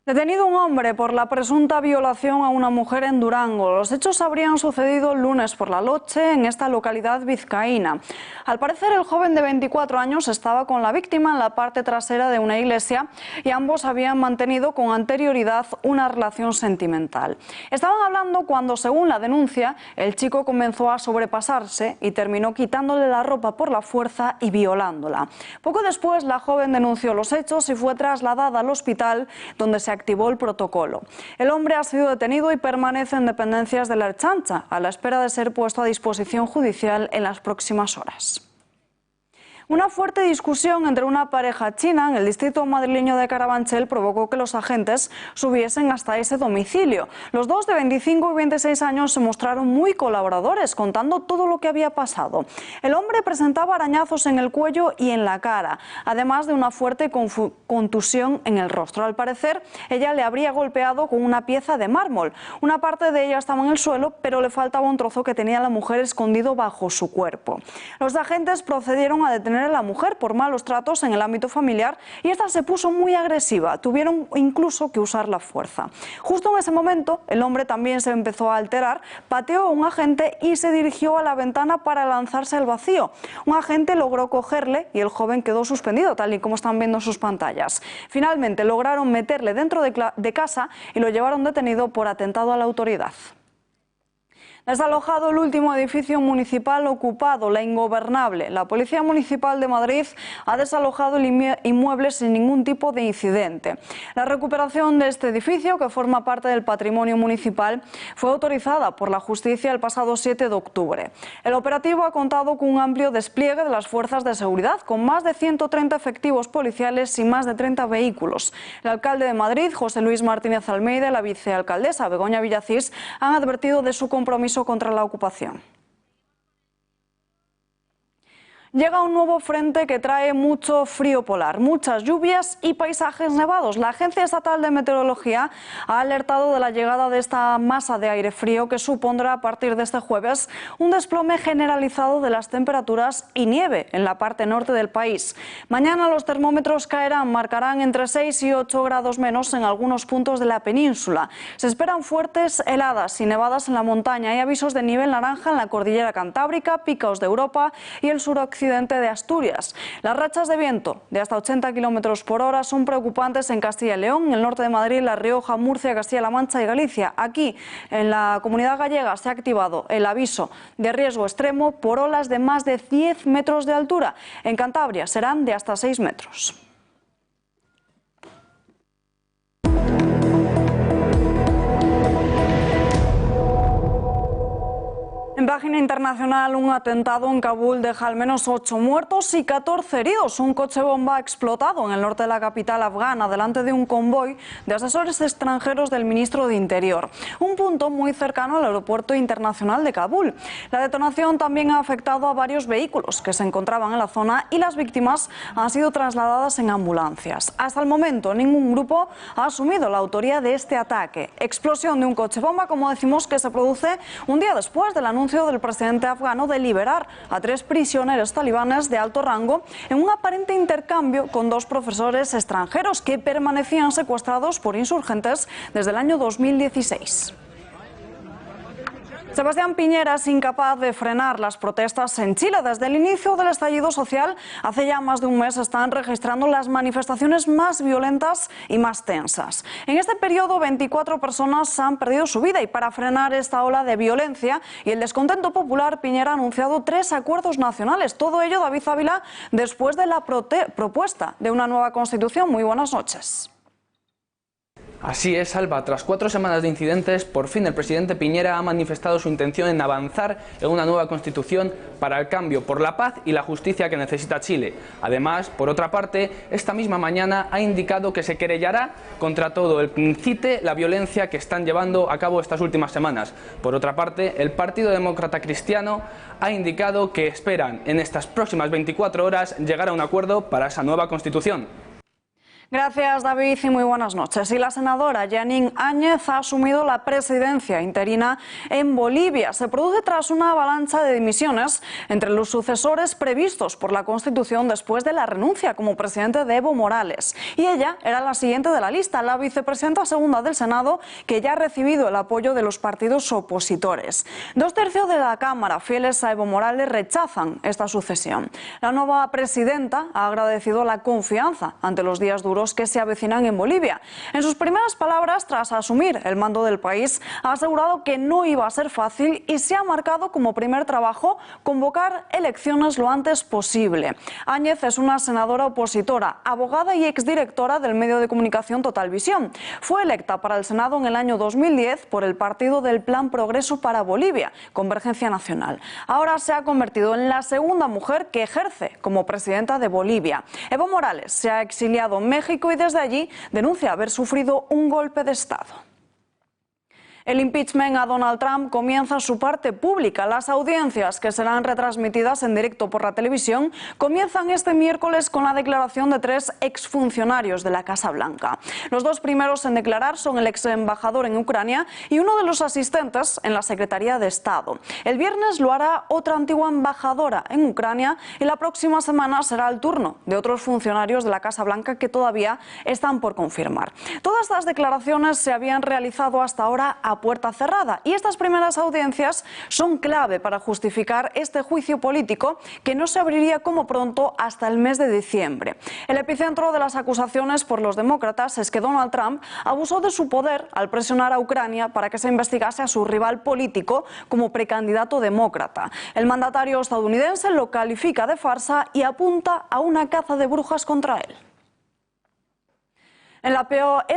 Speaker 1: Detenido un hombre por la presunta violación a una mujer en Durango. Los hechos habrían sucedido el lunes por la noche en esta localidad vizcaína. Al parecer, el joven de 24 años estaba con la víctima en la parte trasera de una iglesia y ambos habían mantenido con anterioridad una relación sentimental. Estaban hablando cuando, según la denuncia, el chico comenzó a sobrepasarse y terminó quitándole la ropa por la fuerza y violándola. Poco después, la joven denunció los hechos y fue trasladada al hospital, donde se activó el protocolo. El hombre ha sido detenido y permanece en dependencias de la Ertzaintza, a la espera de ser puesto a disposición judicial en las próximas horas. Una fuerte discusión entre una pareja china en el distrito madrileño de Carabanchel provocó que los agentes subiesen hasta ese domicilio. Los dos, de 25 y 26 años, se mostraron muy colaboradores, contando todo lo que había pasado. El hombre presentaba arañazos en el cuello y en la cara, además de una fuerte contusión en el rostro. Al parecer, ella le habría golpeado con una pieza de mármol. Una parte de ella estaba en el suelo, pero le faltaba un trozo que tenía la mujer escondido bajo su cuerpo. Los agentes procedieron a detener a la mujer por malos tratos en el ámbito familiar y esta se puso muy agresiva. Tuvieron incluso que usar la fuerza. Justo en ese momento, el hombre también se empezó a alterar, pateó a un agente y se dirigió a la ventana para lanzarse al vacío. Un agente logró cogerle y el joven quedó suspendido, tal y como están viendo en sus pantallas. Finalmente lograron meterle dentro de casa y lo llevaron detenido por atentado a la autoridad. Desalojado el último edificio municipal ocupado, La Ingobernable. La Policía Municipal de Madrid ha desalojado el inmueble sin ningún tipo de incidente. La recuperación de este edificio, que forma parte del patrimonio municipal, fue autorizada por la justicia el pasado 7 de octubre. El operativo ha contado con un amplio despliegue de las fuerzas de seguridad, con más de 130 efectivos policiales y más de 30 vehículos. El alcalde de Madrid, José Luis Martínez Almeida, y la vicealcaldesa, Begoña Villacís, han advertido de su compromiso contra la ocupación. Llega un nuevo frente que trae mucho frío polar, muchas lluvias y paisajes nevados. La Agencia Estatal de Meteorología ha alertado de la llegada de esta masa de aire frío que supondrá a partir de este jueves un desplome generalizado de las temperaturas y nieve en la parte norte del país. Mañana los termómetros caerán, marcarán entre 6 y 8 grados menos en algunos puntos de la península. Se esperan fuertes heladas y nevadas en la montaña. Hay avisos de nivel naranja en la cordillera cantábrica, Picos de Europa y el suroccidente de Asturias. Las rachas de viento de hasta 80 kilómetros por hora son preocupantes en Castilla y León, en el norte de Madrid, La Rioja, Murcia, Castilla-La Mancha y Galicia. Aquí, en la Comunidad Gallega, se ha activado el aviso de riesgo extremo por olas de más de 10 metros de altura. En Cantabria serán de hasta 6 metros. En página internacional, un atentado en Kabul deja al menos 8 muertos y 14 heridos. Un coche bomba ha explotado en el norte de la capital afgana delante de un convoy de asesores extranjeros del ministro de Interior, un punto muy cercano al aeropuerto internacional de Kabul. La detonación también ha afectado a varios vehículos que se encontraban en la zona y las víctimas han sido trasladadas en ambulancias. Hasta el momento, ningún grupo ha asumido la autoría de este ataque. Explosión de un coche bomba, como decimos, que se produce un día después del anuncio del presidente afgano de liberar a 3 prisioneros talibanes de alto rango en un aparente intercambio con 2 profesores extranjeros que permanecían secuestrados por insurgentes desde el año 2016. Sebastián Piñera es incapaz de frenar las protestas en Chile. Desde el inicio del estallido social, hace ya más de un mes, están registrando las manifestaciones más violentas y más tensas. En este periodo, 24 personas han perdido su vida y para frenar esta ola de violencia y el descontento popular, Piñera ha anunciado 3 acuerdos nacionales. Todo ello, David Ávila, después de la propuesta de una nueva constitución. Muy buenas noches.
Speaker 20: Así es, Alba. Tras 4 semanas de incidentes, por fin el presidente Piñera ha manifestado su intención en avanzar en una nueva constitución para el cambio, por la paz y la justicia que necesita Chile. Además, por otra parte, esta misma mañana ha indicado que se querellará contra todo el que incite la violencia que están llevando a cabo estas últimas semanas. Por otra parte, el Partido Demócrata Cristiano ha indicado que esperan en estas próximas 24 horas llegar a un acuerdo para esa nueva constitución.
Speaker 1: Gracias, David, y muy buenas noches. Y la senadora Jeanine Áñez ha asumido la presidencia interina en Bolivia. Se produce tras una avalancha de dimisiones entre los sucesores previstos por la Constitución después de la renuncia como presidente de Evo Morales. Y ella era la siguiente de la lista, la vicepresidenta segunda del Senado, que ya ha recibido el apoyo de los partidos opositores. 2/3 de la Cámara, fieles a Evo Morales, rechazan esta sucesión. La nueva presidenta ha agradecido la confianza ante los días duros que se avecinan en Bolivia. En sus primeras palabras, tras asumir el mando del país, ha asegurado que no iba a ser fácil y se ha marcado como primer trabajo convocar elecciones lo antes posible. Áñez es una senadora opositora, abogada y exdirectora del medio de comunicación Total Visión. Fue electa para el Senado en el año 2010 por el partido del Plan Progreso para Bolivia, Convergencia Nacional. Ahora se ha convertido en la segunda mujer que ejerce como presidenta de Bolivia. Evo Morales se ha exiliado en México y desde allí denuncia haber sufrido un golpe de Estado. El impeachment a Donald Trump comienza su parte pública. Las audiencias, que serán retransmitidas en directo por la televisión, comienzan este miércoles con la declaración de 3 exfuncionarios de la Casa Blanca. Los 2 primeros en declarar son el ex embajador en Ucrania y uno de los asistentes en la Secretaría de Estado. El viernes lo hará otra antigua embajadora en Ucrania y la próxima semana será el turno de otros funcionarios de la Casa Blanca que todavía están por confirmar. Todas estas declaraciones se habían realizado hasta ahora a puerta cerrada y estas primeras audiencias son clave para justificar este juicio político que no se abriría como pronto hasta el mes de diciembre. El epicentro de las acusaciones por los demócratas es que Donald Trump abusó de su poder al presionar a Ucrania para que se investigase a su rival político como precandidato demócrata. El mandatario estadounidense lo califica de farsa y apunta a una caza de brujas contra él. Es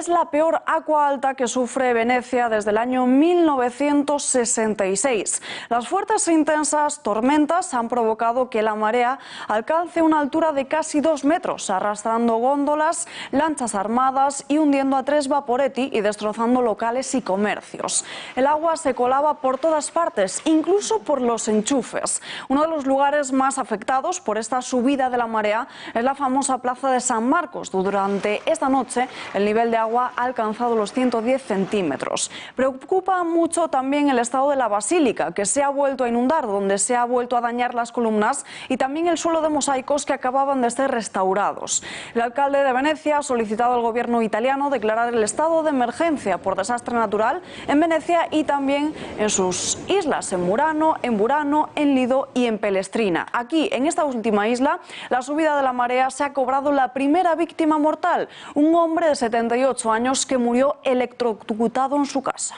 Speaker 1: la peor agua alta que sufre Venecia desde el año 1966. Las fuertes e intensas tormentas han provocado que la marea alcance una altura de casi 2 metros, arrastrando góndolas, lanchas armadas y hundiendo a 3 vaporetti y destrozando locales y comercios. El agua se colaba por todas partes, incluso por los enchufes. Uno de los lugares más afectados por esta subida de la marea es la famosa plaza de San Marcos. Durante esta noche el nivel de agua ha alcanzado los 110 centímetros. Preocupa mucho también el estado de la basílica, que se ha vuelto a inundar, donde se ha vuelto a dañar las columnas y también el suelo de mosaicos que acababan de ser restaurados. El alcalde de Venecia ha solicitado al gobierno italiano declarar el estado de emergencia por desastre natural en Venecia y también en sus islas, en Murano, en Burano, en Lido y en Pelestrina. Aquí, en esta última isla, la subida de la marea se ha cobrado la primera víctima mortal, un hombre de 78 años que murió electrocutado en su casa.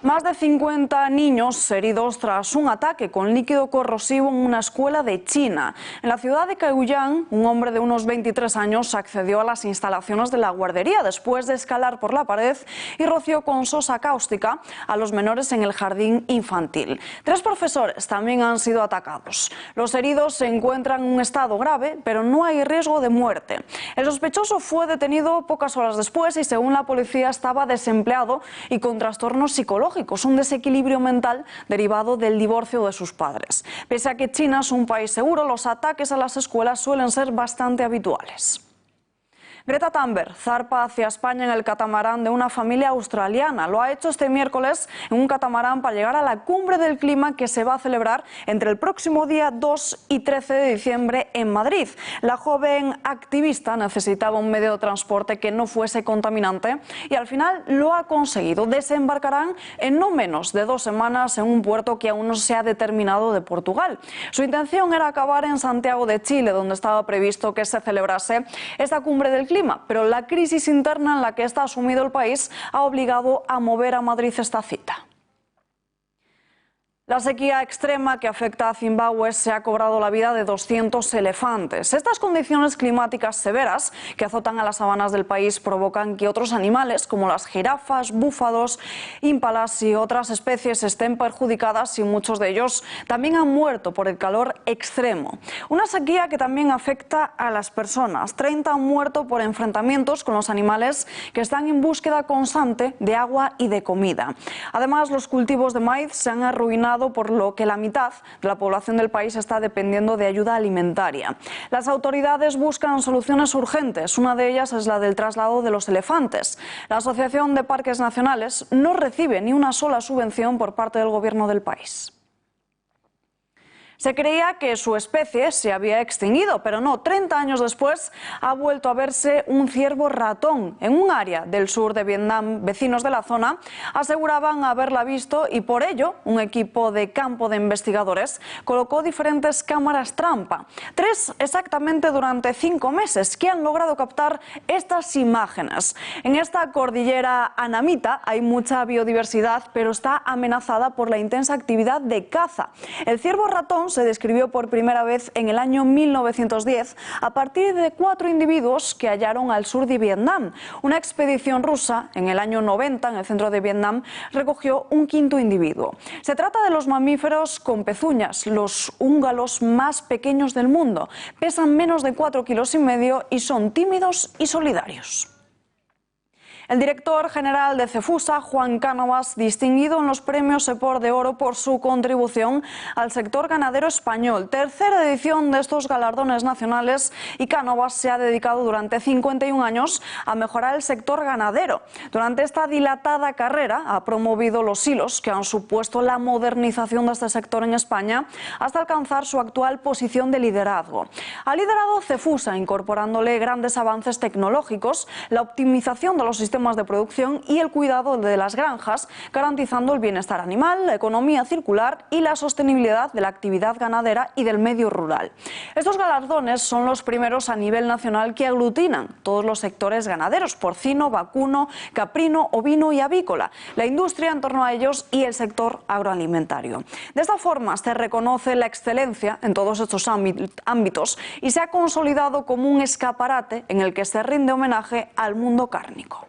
Speaker 1: Más de 50 niños heridos tras un ataque con líquido corrosivo en una escuela de China. En la ciudad de Caiyuan, un hombre de unos 23 años accedió a las instalaciones de la guardería después de escalar por la pared y roció con sosa cáustica a los menores en el jardín infantil. 3 profesores también han sido atacados. Los heridos se encuentran en un estado grave, pero no hay riesgo de muerte. El sospechoso fue detenido pocas horas después y, según la policía, estaba desempleado y con trastornos psicológicos, un desequilibrio mental derivado del divorcio de sus padres. Pese a que China es un país seguro, los ataques a las escuelas suelen ser bastante habituales. Greta Thunberg zarpa hacia España en el catamarán de una familia australiana. Lo ha hecho este miércoles en un catamarán para llegar a la cumbre del clima que se va a celebrar entre el próximo día 2 y 13 de diciembre en Madrid. La joven activista necesitaba un medio de transporte que no fuese contaminante y al final lo ha conseguido. Desembarcarán en no menos de 2 semanas en un puerto que aún no se ha determinado de Portugal. Su intención era acabar en Santiago de Chile, donde estaba previsto que se celebrase esta cumbre del clima, pero la crisis interna en la que está sumido el país ha obligado a mover a Madrid esta cita. La sequía extrema que afecta a Zimbabue se ha cobrado la vida de 200 elefantes. Estas condiciones climáticas severas que azotan a las sabanas del país provocan que otros animales, como las jirafas, búfalos, ímpalas y otras especies, estén perjudicadas y muchos de ellos también han muerto por el calor extremo. Una sequía que también afecta a las personas. 30 han muerto por enfrentamientos con los animales que están en búsqueda constante de agua y de comida. Además, los cultivos de maíz se han arruinado, por lo que la mitad de la población del país está dependiendo de ayuda alimentaria. Las autoridades buscan soluciones urgentes. Una de ellas es la del traslado de los elefantes. La Asociación de Parques Nacionales no recibe ni una sola subvención por parte del gobierno del país. Se creía que su especie se había extinguido, pero no. 30 años después ha vuelto a verse un ciervo ratón en un área del sur de Vietnam. Vecinos de la zona aseguraban haberla visto y por ello un equipo de campo de investigadores colocó diferentes cámaras trampa. 3 exactamente durante 5 meses que han logrado captar estas imágenes. En esta cordillera anamita hay mucha biodiversidad, pero está amenazada por la intensa actividad de caza. El ciervo ratón se describió por primera vez en el año 1910 a partir de 4 individuos que hallaron al sur de Vietnam. Una expedición rusa en el año 90 en el centro de Vietnam recogió un 5º individuo. Se trata de los mamíferos con pezuñas, los húngaros más pequeños del mundo. Pesan menos de 4,5 kilos y son tímidos y solidarios. El director general de Cefusa, Juan Cánovas, distinguido en los premios Sepor de Oro por su contribución al sector ganadero español. 3ª edición de estos galardones nacionales y Cánovas se ha dedicado durante 51 años a mejorar el sector ganadero. Durante esta dilatada carrera ha promovido los hilos que han supuesto la modernización de este sector en España hasta alcanzar su actual posición de liderazgo. Ha liderado Cefusa incorporándole grandes avances tecnológicos, la optimización de los sistemas sistemas de producción y el cuidado de las granjas, garantizando el bienestar animal, la economía circular y la sostenibilidad de la actividad ganadera y del medio rural. Estos galardones son los primeros a nivel nacional que aglutinan todos los sectores ganaderos: porcino, vacuno, caprino, ovino y avícola, la industria en torno a ellos y el sector agroalimentario. De esta forma se reconoce la excelencia en todos estos ámbitos y se ha consolidado como un escaparate en el que se rinde homenaje al mundo cárnico.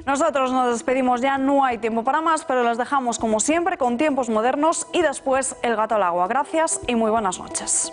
Speaker 1: Nosotros nos despedimos ya, no hay tiempo para más, pero les dejamos como siempre con Tiempos Modernos y después El Gato al Agua. Gracias y muy buenas noches.